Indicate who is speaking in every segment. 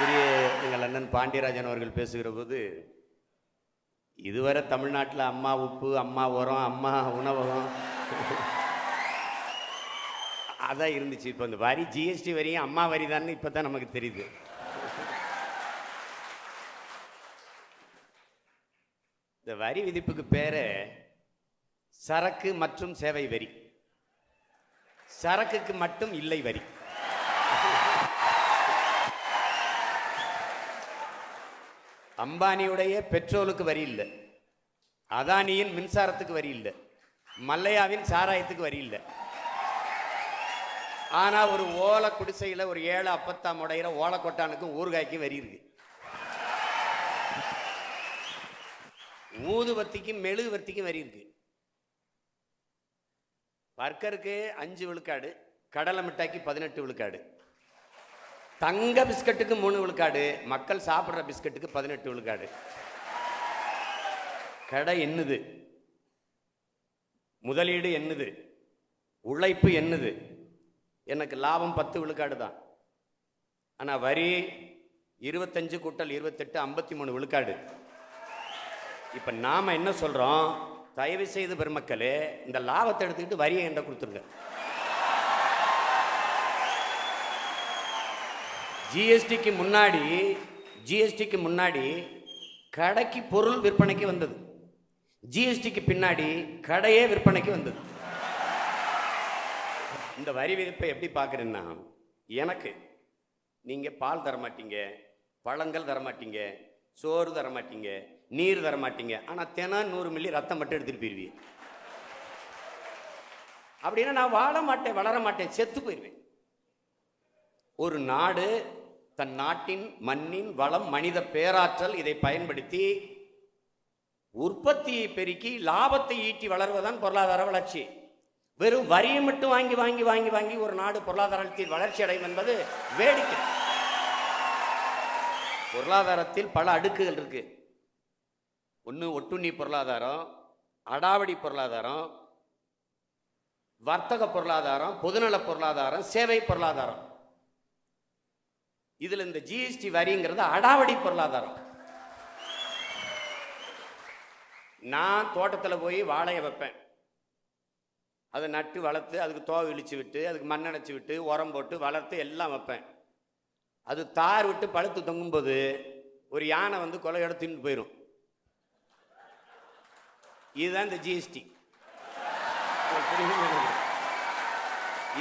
Speaker 1: மதிப்பிற்குரிய எங்கள் அண்ணன் பாண்டியராஜன் அவர்கள் பேசுகிற போது, இதுவரை தமிழ்நாட்டில் அம்மா உப்பு, அம்மா உரம், அம்மா உணவகம் அதான் இருந்துச்சு. இப்போ இந்த வரி, ஜிஎஸ்டி வரியும் அம்மா வரி தான் இப்போ தான் நமக்கு தெரியுது. இந்த வரி விதிப்புக்கு பேரு சரக்கு மற்றும் சேவை வரி. சரக்குக்கு மட்டும் இல்லை வரி. அம்பானியுடைய பெட்ரோலுக்கு வரி இல்லை, அதானியின் மின்சாரத்துக்கு வரி இல்லை, மல்லையாவின் சாராயத்துக்கு வரி இல்லை. ஆனா ஒரு ஓலை குடிசையில் ஒரு 7 அப்பத்தாம் உடையிற ஓலைக்கொட்டானுக்கும் ஊறுகாய்க்கு வரி இருக்கு. ஊதுவத்திக்கும் மெழுகுவர்த்திக்கும் வரி இருக்கு. பர்கருக்கு 5 விழுக்காடு, கடலை மிட்டாய்க்கு 18 விழுக்காடு, தங்க பிஸ்கட்டுக்கு 3 விழுக்காடு, மக்கள் சாப்பிட்ற பிஸ்கட்டுக்கு 18 விழுக்காடு. கடை என்னது, முதலீடு என்னது, உழைப்பு என்னது, எனக்கு லாபம் 10 விழுக்காடு தான். ஆனால் வரி 25 கூட்டல் 28 53 விழுக்காடு. இப்போ நாம் என்ன சொல்கிறோம், தயவு செய்து பெருமக்களே இந்த லாபத்தை எடுத்துக்கிட்டு வரியை என்ற கொடுத்துருங்க. ஜிஎஸ்டிக்கு முன்னாடி கடைக்கு பொருள் விற்பனைக்கு வந்தது, ஜிஎஸ்டிக்கு பின்னாடி கடையே விற்பனைக்கு வந்தது. இந்த வரி விதிப்பை எப்படி பார்க்குறேன்னா, எனக்கு நீங்கள் பால் தரமாட்டீங்க, பழங்கள் தரமாட்டீங்க, சோறு தரமாட்டீங்க, நீர் தரமாட்டீங்க, ஆனால் தினம் 100 மில்லி ரத்தம் மட்டும் எடுத்துட்டு போயிருவீங்க. அப்படின்னா நான் வாழ மாட்டேன், வளர மாட்டேன், செத்து போயிடுவேன். ஒரு நாடு தன் நாட்டின் மண்ணின் வளம், மனித பேராற்றல் இதை பயன்படுத்தி உற்பத்தியை பெருக்கி லாபத்தை ஈட்டி வளர்வதுதான் பொருளாதார வளர்ச்சி. வெறும் வரியை மட்டும் வாங்கி வாங்கி வாங்கி வாங்கி ஒரு நாடு பொருளாதாரத்தில் வளர்ச்சி அடையும் என்பது வேடிக்கை. பொருளாதாரத்தில் பல அடுக்குகள் இருக்கு. ஒன்று ஒட்டுண்ணி பொருளாதாரம், அடாவடி பொருளாதாரம், வர்த்தக பொருளாதாரம், பொதுநல பொருளாதாரம், சேவை பொருளாதாரம். இதுல இந்த ஜிஎஸ்டி வரிங்கிறது அடாவடி பொருளாதாரம். நான் தோட்டத்தில் போய் வாழையை வைப்பேன், அதை நட்டு வளர்த்து அதுக்கு தோவை இழிச்சு விட்டு அதுக்கு மண்ணடைச்சி விட்டு உரம் போட்டு வளர்த்து எல்லாம் வைப்பேன். அது தார் விட்டு பழுத்து தொங்கும்போது ஒரு யானை வந்து கொலையோட தின்னு போயிடும். இதுதான் இந்த ஜிஎஸ்டி.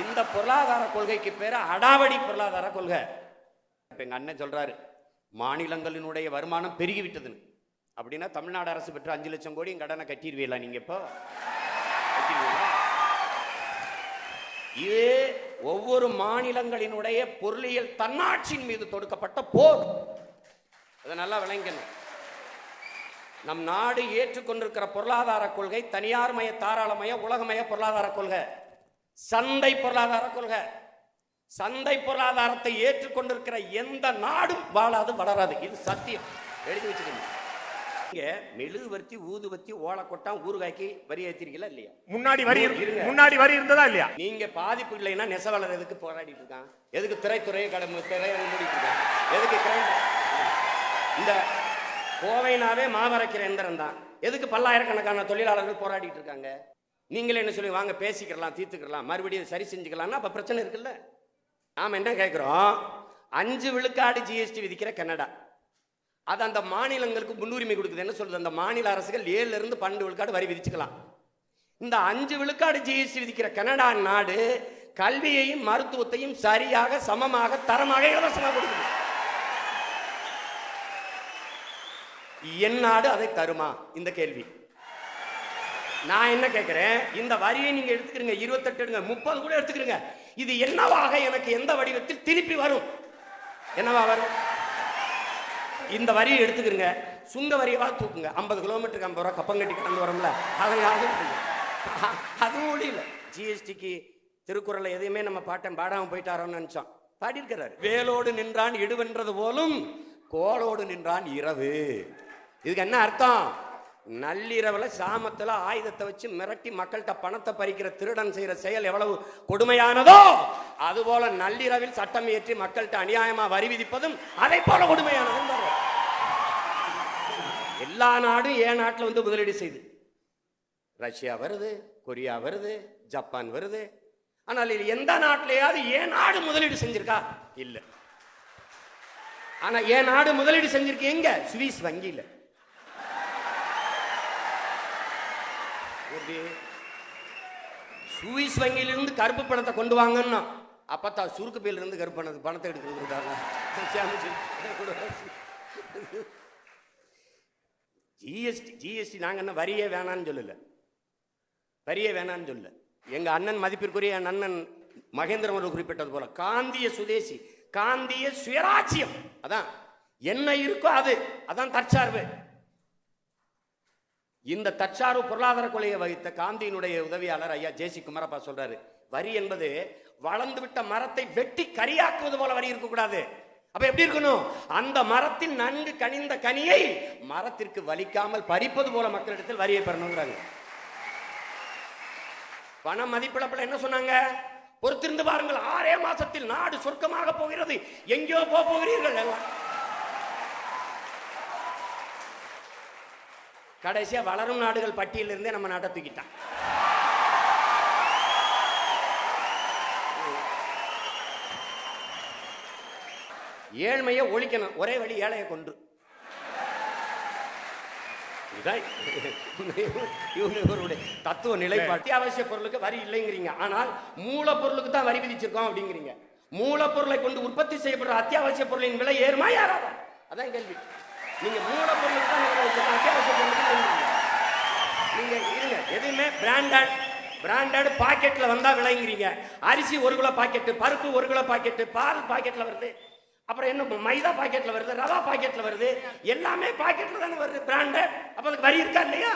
Speaker 1: இந்த பொருளாதார கொள்கைக்கு பேர் அடாவடி பொருளாதார கொள்கை. எங்க அண்ணன் சொல்றாரு, மாநிலங்களினுடைய வருமானம் பெருகிவிட்டதுன்னு. அப்படின்னா தமிழ்நாடு அரசு பெற்ற 5 லட்சம் கோடி கடனை கட்டிடுவீங்களா நீங்க? இப்போ இது ஒவ்வொரு மாநிலங்களினுடைய பொருளியல் தன்னாட்சியின் மீது தொடுக்கப்பட்ட போர். அதை நல்லா விளங்கணும். நம் நாடு ஏற்றுக்கொண்டிருக்கிற பொருளாதார கொள்கை தனியார்மய, தாராளமய, உலகமய பொருளாதார கொள்கை, சந்தை பொருளாதார கொள்கை. சந்தை பொருளாதாரத்தை ஏற்றுக்கொண்டிருக்கிற எந்த நாடும் வாழாது, வளராது. இது சத்தியம், எழுதி வச்சுக்கணும். இங்க மெழுகுவர்த்தி, ஊதுவத்தி, ஓலைக்கொட்டான், ஊறுகாய்க்கு வரி ஏற்றிருக்கீங்களா இல்லையா? முன்னாடி வரி இருந்ததா இல்லையா? நீங்க பாதிப்பு இல்லைன்னா நெசவாளர் எதுக்கு போராடிட்டு இருக்கான்? எதுக்கு திரைத்துறையை மூடிட்டு இருக்கான்? எதுக்கு இந்த கோவைனாவே மாவரைக்கிற எந்திரம் தான். எதுக்கு பல்லாயிரக்கணக்கான தொழிலாளர்கள் போராடிட்டு இருக்காங்க? நீங்களே என்ன சொல்லி வாங்க பேசிக்கலாம், தீர்த்துக்கலாம், மறுபடியும் சரி செஞ்சுக்கலாம்னா அப்ப பிரச்சனை இருக்குல்ல. நாம என்ன கேட்கிறோம், 5 விழுக்காடு ஜிஎஸ்டி விதிக்கிற கனடா, அது அந்த மாநிலங்களுக்கு முன்னுரிமை கொடுக்குது. என்ன சொல்றது, அந்த மாநில அரசுகள் 7 இருந்து 12 விழுக்காடு வரி விதிச்சுக்கலாம். இந்த 5 விழுக்காடு ஜிஎஸ்டி விதிக்கிற கனடா நாடு கல்வியையும் மருத்துவத்தையும் சரியாக, சமமாக, தரமாக, இலவசமாக கொடுக்குது. என் நாடு அதை தருமா? இந்த கேள்வி. நான் என்ன கேட்கிறேன், இந்த வரியை நீங்க எடுத்துக்கிறீங்க, 28 எடுங்க, 30 கூட எடுத்துக்கிறீங்க, இது என்னவாக எனக்கு எந்த வடிவத்தில் திருப்பி வரும்? என்னவா வரும்? இந்த வரியை எடுத்துக்கிறீங்க, சுங்க வரியவா தூக்குங்க. 50 கிலோமீட்டருக்கு 50 ரூபா கப்பங்கட்டி கடந்து வரோம்ல, அதுவும் முடியல. ஜிஎஸ்டிக்கு திருக்குறளை எதையுமே நம்ம பாட்டன் பாடாம போயிட்டாரோன்னு நினைச்சோம். பாடியிருக்கிறார், வேலோடு நின்றான் இடுவென்றது போலும் கோலோடு நின்றான் இரவு. இதுக்கு என்ன அர்த்தம்? நள்ளிரவுல சாமத்துல ஆயுதத்தை வச்சு மிரட்டி மக்கள்கிட்ட பணத்தை பறிக்கிற திருடன் செய்யற செயல் எவ்வளவு கொடுமையானதோ, அதுபோல நள்ளிரவில் சட்டம் இயற்றி மக்கள்கிட்ட அநியாயமா வரி விதிப்பதும் அதை போல கொடுமையானதும். எல்லா நாடும் ஏன் நாட்டில் வந்து முதலீடு செய்து, ரஷ்யா வருது, கொரியா வருது, ஜப்பான் வருது. ஆனால் இது எந்த நாட்டிலேயாவது ஏன் நாடு முதலீடு செஞ்சிருக்கா? இல்ல. ஆனா ஏன் நாடு முதலீடு செஞ்சிருக்கு எங்க? சுவிஸ் வங்கியில். சுவிஸ் வங்கியிலிருந்து கருப்பு பணத்தை கொண்டு வாங்கன்னா அப்பத்தான் சுருக்கு பையில இருந்து கருப்பு பணத்தை எடுக்கிறது. ஜிஎஸ்டி நாங்க என்ன வரியே வேணான்னு சொல்லல, வரியே வேணான்னு சொல்லல. எங்க அண்ணன் மதிப்பிற்குரிய என் அண்ணன் மகேந்திரன் அவர்கள் குறிப்பிட்டது போல காந்திய சுதேசி, காந்திய சுயராட்சியம், அதான் என்ன இருக்கோ அது, அதான் தற்சார்பு. இந்த தற்சார்பு பொருளாதார கொள்கையை வகித்த காந்தியினுடைய உதவியாளர் ஐயா ஜேசி குமரப்பா சொல்றாரு, வரி என்பது வளர்ந்து விட்ட மரத்தை வெட்டி கரியாக்குவது போல வரி இருக்கக்கூடாது. அப்ப எப்படி இருக்கணும்? அந்த மரத்தின் நன்கு கனிந்த கனியை மரத்திற்கு வலிக்காமல் பறிப்பது போல மக்களிடத்தில் வரியை பெறணுங்கிறாங்க. பண மதிப்பிழப்பில் என்ன சொன்னாங்க? பொறுத்திருந்து பாருங்கள், 6 மாசத்தில் நாடு சொர்க்கமாக போகிறது, எங்கேயோ போகிறீர்கள் எல்லாம். கடைசியா வளரும் நாடுகள் பட்டியலில் இருந்தே நம்ம நாட்டை தூக்கிட்டான். ஏழ்மையை ஒழிக்கணும், ஒரே வழி ஏழையை கொண்டு. இவங்களுடைய தத்துவ நிலைப்பாடு. அத்தியாவசிய பொருளுக்கு வரி இல்லைங்கிறீங்க, ஆனால் மூலப்பொருளுக்கு தான் வரி விதிச்சிருக்கோம் அப்படிங்கிறீங்க. மூலப்பொருளை கொண்டு உற்பத்தி செய்யப்படுற அத்தியாவசிய பொருளின் விலை ஏறுமா ஏறாதா? அதான் கேள்வி. நீங்க மூலப்பொருளுக்கு தான் அத்தியாவசிய பொருளுக்கு நீங்க இருங்க. எதுவுமே பிராண்டட் பாக்கெட்ல வந்தா விலைங்கிறீங்க. அரிசி 1 கிலோ பாக்கெட்டு, பருப்பு 1 கிலோ பாக்கெட்டு, பால் பாக்கெட்ல வருது, அப்புறம் என்ன மைதா பாக்கெட்ல வருது, ரவா பாக்கெட்ல வருது, எல்லாமே பாக்கெட்ல தானே வருது பிராண்டட். அப்ப அதுக்கு வரி இருக்கா இல்லையா?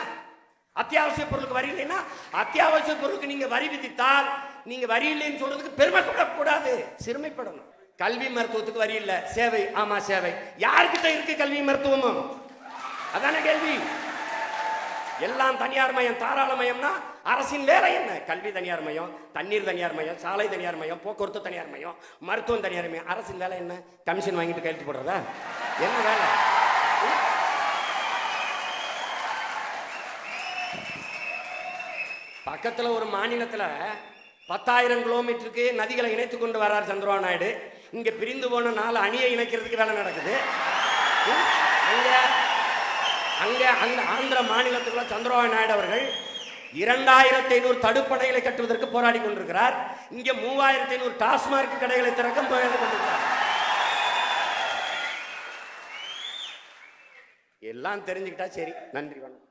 Speaker 1: அத்தியாவசிய பொருளுக்கு வரி இல்லைன்னா, அத்தியாவசிய பொருளுக்கு நீங்க வரி விதித்தால் நீங்க வரி இல்லைன்னு சொல்றதுக்கு பெருமைப்படக்கூடாது, சிறுமைப்படணும். கல்வி மருத்துவத்துக்கு வரி இல்ல, சேவை. ஆமா சேவை. யாருக்கிட்ட இருக்கு கல்வி மருத்துவமும்? அதான கேள்வி. எல்லாம் தனியார் மயம், தாராள மயம்னா அரசின் வேலை என்ன? கல்வி தனியார் மயம், தண்ணீர் தனியார் மயம், சாலை தனியார் மயம், போக்குவரத்து தனியார் மயம், மருத்துவம் தனியார் மயம். அரசின் வேலை என்ன? கமிஷன் வாங்கிட்டு கையெழுத்து போடுறதா? என்ன வேலை? பக்கத்துல ஒரு மாநிலத்துல 10,000 கிலோமீட்டருக்கு நதிகளை இணைத்து கொண்டு வர்றார் சந்திரபாபு நாயுடு. இங்க பிரிந்து போன 4 அணியை இணைக்கிறதுக்கு வேலை நடக்குது. அங்க அந்த ஆந்திர மாநிலத்துக்குள்ள சந்திரபாபு நாயுடு அவர்கள் 2500 தடுப்படைகளை கட்டுவதற்கு போராடி கொண்டிருக்கிறார். இங்க 3500 டாஸ்மாக் கடைகளை திறக்க போராடி கொண்டிருக்கிறார். எல்லாம் தெரிஞ்சுக்கிட்டா சரி. நன்றி, வணக்கம்.